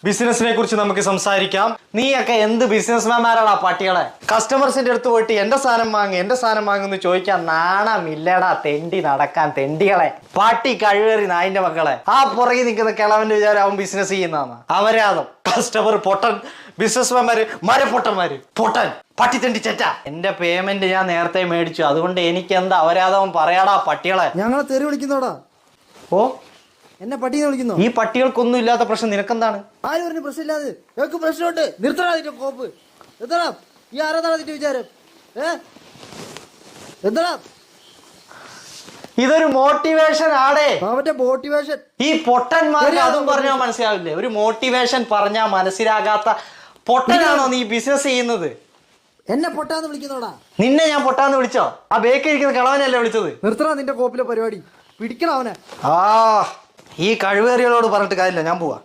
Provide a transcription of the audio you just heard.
ബിസിനസിനെ കുറിച്ച് നമുക്ക് സംസാരിക്കാം. നീയൊക്കെ എന്ത് ബിസിനസ്മാൻമാരാടാ പട്ടികളെ? കസ്റ്റമേഴ്സിന്റെ അടുത്ത് പോയിട്ട് എന്റെ സാധനം വാങ്ങുമെന്ന് ചോദിക്കാൻ നാണമില്ലടാ തെണ്ടി നടക്കാൻ തെണ്ടികളെ. പാട്ടി കഴിവേറി നായിന്റെ മക്കളെ. ആ പുറകെ നിൽക്കുന്ന കിളവന്റെ വിചാരം അവൻ ബിസിനസ് ചെയ്യുന്നതാണ്. അവരാതും കസ്റ്റമർ പൊട്ടൻ, ബിസിനസ്മാൻമാര് മരപ്പൊട്ടന്മാര്, പൊട്ടൻ പട്ടി തെണ്ടി ചെറ്റ. എന്റെ പേയ്മെന്റ് ഞാൻ നേരത്തെ മേടിച്ചു, അതുകൊണ്ട് എനിക്ക് എന്താ അവരാധം പറയാടാ പട്ടികളെ. ഞങ്ങളെ തെറി വിളിക്കുന്നോടാ. ഓ എന്നെ പട്ടിന്ന് വിളിക്കുന്നു. ഈ പട്ടികൾക്കൊന്നും ഇല്ലാത്ത പ്രശ്നം നിനക്കെന്താണ്? ആര് പറഞ്ഞു പ്രശ്നമില്ലാതെ? ഞങ്ങൾക്ക് പ്രശ്നമുണ്ട്. നിർത്തടാ നിന്റെ കോപ്പ്. നിർത്തടാ. ഈ ആരാധന നിന്റെ വിചാരം? നിർത്തടാ. ഇതൊരു മോട്ടിവേഷൻ ആടേ. അവന്റെ മോട്ടിവേഷൻ ഈ പൊട്ടന്മാർക്ക് അതും പറഞ്ഞാൽ മനസ്സിലാവില്ലേ? ഒരു മോട്ടിവേഷൻ പറഞ്ഞാൽ മനസ്സിലാകാത്ത പൊട്ടനാണോ നീ ബിസിനസ് ചെയ്യുന്നത്? എന്നെ പൊട്ടാന്ന് വിളിക്കുന്നോടാ. നിന്നെ ഞാൻ പൊട്ടാന്ന് വിളിച്ചോ? ആ ബേക്കിൽ ഇരിക്കുന്ന കിളവനല്ലേ വിളിച്ചത്? നിർത്തടാ നിന്റെ കോപ്പിലെ പരിപാടി. പിടിക്കണം അവനെ. ഈ കഴിവേറികളോട് പറഞ്ഞിട്ട് കാര്യമില്ല, ഞാൻ പോവാ.